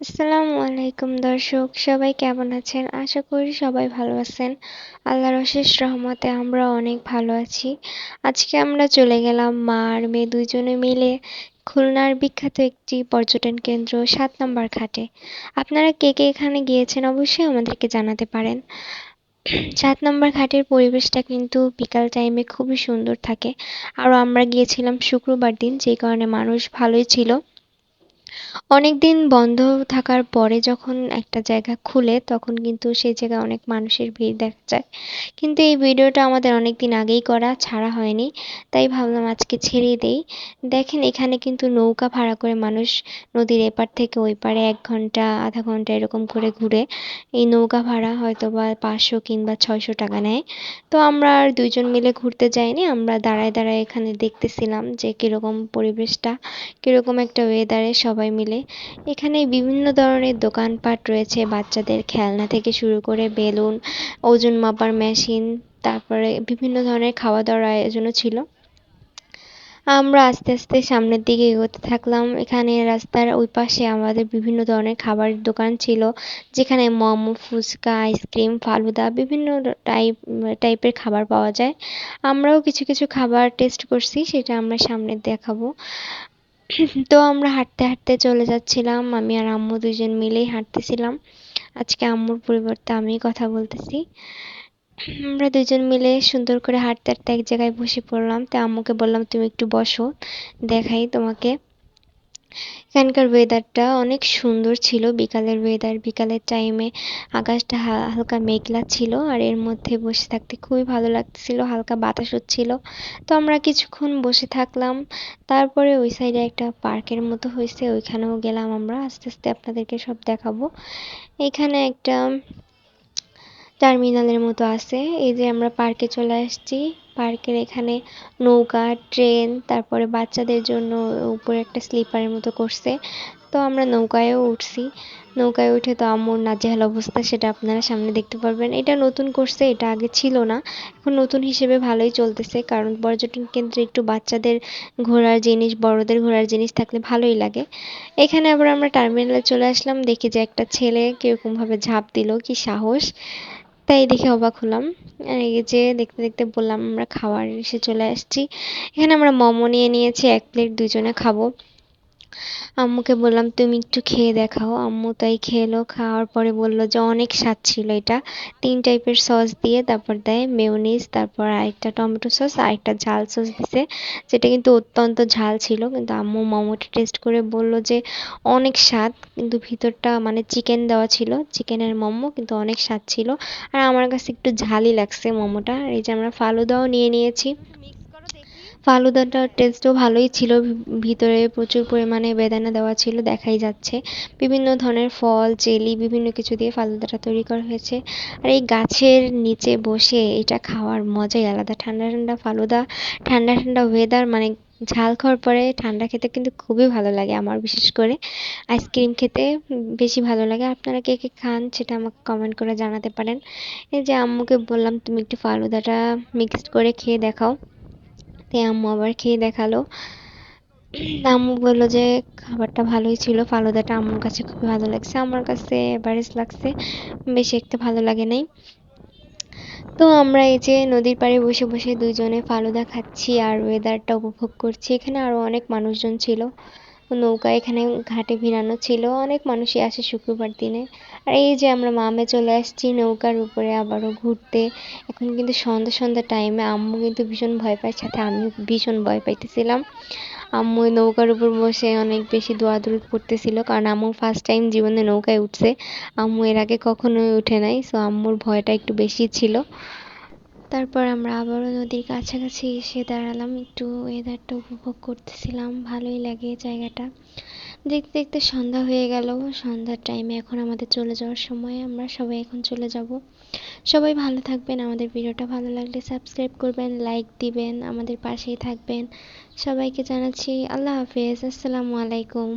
আসসালামু আলাইকুম দর্শক, সবাই কেমন আছেন? আশা করি সবাই ভালো আছেন। আল্লাহর অশেষ রহমতে আমরা অনেক ভালো আছি। আজকে আমরা চলে গেলাম মা আর মেয়ে দুইজনে মিলে খুলনার বিখ্যাত একটি পর্যটন কেন্দ্র ৭ নম্বর ঘাটে। আপনারা কে কে এখানে গিয়েছেন অবশ্যই আমাদেরকে জানাতে পারেন। ৭ নম্বর ঘাটের পরিবেশটা কিন্তু বিকাল টাইমে খুবই সুন্দর থাকে। আর আমরা গিয়েছিলাম শুক্রবার দিন, যে কারণে মানুষ ভালোই ছিল। অনেকদিন বন্ধ থাকার পরে যখন একটা জায়গা খুলে তখন কিন্তু সেই জায়গায় অনেক মানুষের ভিড় দেখা যায়। কিন্তু এই ভিডিওটা আমাদের অনেকদিন আগেই করা, ছাড়া হয়নি, তাই ভাবলাম আজকে ছেড়েই দেই। দেখেন এখানে কিন্তু নৌকা ভাড়া করে মানুষ নদীর এপার থেকে ওই পারে 1 ঘন্টা আধা ঘন্টা এরকম করে ঘুরে। এই নৌকা ভাড়া হয়তো বা 500 কিংবা 600 টাকা নেয়। তো আমরা আর দুইজন মিলে ঘুরতে যাইনি, আমরা দাঁড়ায় দাঁড়ায় এখানে দেখতেছিলাম যে কিরকম পরিবেশটা, কিরকম একটা ওয়েদারে সবাই মিলে। এখানে বিভিন্ন ধরনের দোকানপাট রয়েছে, বাচ্চাদের খেলনা থেকে শুরু করে বেলুন, ওজন মাপার মেশিন, তারপরে বিভিন্ন ধরনের খাওয়া দাওয়ার আয়োজনও ছিল। আমরা আস্তে আস্তে সামনের দিকে এগোতে থাকলাম। এখানে রাস্তার ওই পাশে আমাদের বিভিন্ন ধরনের খাবারের দোকান ছিল, যেখানে মোমো, ফুচকা, আইসক্রিম, ফালুদা, বিভিন্ন টাইপের খাবার পাওয়া যায়। আমরাও কিছু কিছু খাবার টেস্ট করছি, সেটা আমরা সামনে দেখাবো। তো আমরা হাঁটতে হাঁটতে চলে যাচ্ছিলাম, আমি আর আম্মু দুইজন মিলেই হাঁটতেছিলাম। আজকে আম্মুর পরিবর্তে আমি কথা বলতেছি। আমরা দুইজন মিলে সুন্দর করে হাঁটতে হাঁটতে এক জায়গায় বসে পড়লাম, তো আম্মুকে বললাম তুমি একটু বসো, দেখাই তোমাকে। এখানকার ওয়েদারটা অনেক সুন্দর ছিল, বিকালের ওয়েদার, বিকালের টাইমে আকাশটা হালকা মেঘলা ছিল আর এর মধ্যে বসে থাকতে খুবই ভালো লাগতেছিল, হালকা বাতাস হচ্ছিল। তো আমরা কিছুক্ষণ বসে থাকলাম। তারপরে ওই সাইডে একটা পার্কের মতো হয়েছে, ওইখানেও গেলাম আমরা, আস্তে আস্তে আপনাদেরকে সব দেখাবো। এখানে একটা টার্মিনালের মতো আছে। এই যে আমরা পার্কে চলে আসছি। পার্কের এখানে নৌকা, ট্রেন, তারপরে বাচ্চাদের জন্য উপরে একটা স্লিপারের মতো করছে। তো আমরা নৌকায়ও উঠছি। নৌকায় উঠে তো আম্মুর নাজেহাল অবস্থা, সেটা আপনারা সামনে দেখতে পারবেন। এটা নতুন করছে, এটা আগে ছিল না। এখন নতুন হিসেবে ভালোই চলতেছে, কারণ পর্যটন কেন্দ্রে একটু বাচ্চাদের ঘোরার জিনিস, বড়দের ঘোরার জিনিস থাকলে ভালোই লাগে। এখানে আবার আমরা টার্মিনালে চলে আসলাম, দেখি যে একটা ছেলে কিরকম ভাবে ঝাঁপ দিল, কি সাহস! তাই দেখে অবাক হলাম। আর এই যে দেখতে দেখতে বললাম আমরা খাওয়ার এসে চলে আসছি। এখানে আমরা মোমো নিয়ে নিয়েছি 1 প্লেট, দুজনে খাবো। আম্মুকে বললাম তুমি একটু খেয়ে দেখাও, আম্মু তাই খেলো। খাওয়ার পরে বলল যে অনেক স্বাদ ছিল এটা। 3 টাইপের সস দিয়ে তারপর দেয় মেয়োনিজ, তারপর আরেকটা টমেটো সস, আরেকটা ঝাল সস দিছে, যেটা কিন্তু অত্যন্ত ঝাল ছিল। কিন্তু আম্মু মোমোটা টেস্ট করে বলল যে অনেক স্বাদ, কিন্তু ভিতরটা মানে চিকেন দেওয়া ছিল, চিকেনের মোমো, কিন্তু অনেক স্বাদ ছিল। আর আমার কাছে একটু ঝালই লাগছে মোমোটা। আর এই যে আমরা ফালুদাও নিয়ে নিয়েছি। ফালুদাটার টেস্টও ভালোই ছিল, ভিতরে প্রচুর পরিমাণে বেদানা দেওয়া ছিল, দেখাই যাচ্ছে। বিভিন্ন ধরনের ফল, জেলি, বিভিন্ন কিছু দিয়ে ফালুদাটা তৈরি করা হয়েছে। আর এই গাছের নিচে বসে এটা খাওয়ার মজাই আলাদা, ঠান্ডা ঠান্ডা ফালুদা, ঠান্ডা ঠান্ডা ওয়েদার, মানে ঝাল খাওয়ার পরে ঠান্ডা খেতে কিন্তু খুবই ভালো লাগে আমার, বিশেষ করে আইসক্রিম খেতে বেশি ভালো লাগে। আপনারা কে কে খান সেটা আমাকে কমেন্ট করে জানাতে পারেন। এই যে আম্মুকে বললাম তুমি একটু ফালুদাটা মিক্সড করে খেয়ে দেখাও, তাই আম্মু আবার খেয়ে দেখালো। আম্মু বললো যে খাবারটা ভালোই ছিল, ফালুদাটা আম্মুর কাছে খুবই ভালো লাগছে, আমার কাছে এভারেজ লাগছে, বেশি একটা ভালো লাগে নাই। তো আমরা এই যে নদীর পাড়ে বসে বসে দুইজনে ফালুদা খাচ্ছি আর ওয়েদারটা উপভোগ করছি। এখানে আরো অনেক মানুষজন ছিল, নৌকা এখানে ঘাটে ভিড়ানো ছিল, অনেক মানুষই আসে শুক্রবার দিনে। আর এই যে আমরা মামে চলে আসছি নৌকার উপরে আবারও ঘুরতে। এখন কিন্তু সন্ধ্যা সন্ধ্যা টাইমে আম্মু কিন্তু ভীষণ ভয় পায়, সাথে আমিও ভীষণ ভয় পাইতেছিলাম। আম্মু ওই নৌকার উপর বসে অনেক বেশি দৌড়াদৌড়ি করতেছিল, কারণ আম্মু ফার্স্ট টাইম জীবনে নৌকায় উঠছে। আম্মু এর আগে কখনোই উঠে নাই, সো আম্মুর ভয়টা একটু বেশি ছিল। তারপর আমরা আবারও নদীর কাছাকাছি এসে দাঁড়ালাম, একটু ওয়েদারটা উপভোগ করতেছিলাম, ভালোই লাগে জায়গাটা। দেখতে দেখতে সন্ধ্যা হয়ে গেল। সন্ধ্যার টাইমে এখন আমাদের চলে যাওয়ার সময়, আমরা সবাই এখন চলে যাব। সবাই ভালো থাকবেন, আমাদের ভিডিওটা ভালো লাগলে সাবস্ক্রাইব করবেন, লাইক দিবেন, আমাদের পাশেই থাকবেন। সবাইকে জানাচ্ছি আল্লাহ হাফেজ, আসসালামু আলাইকুম।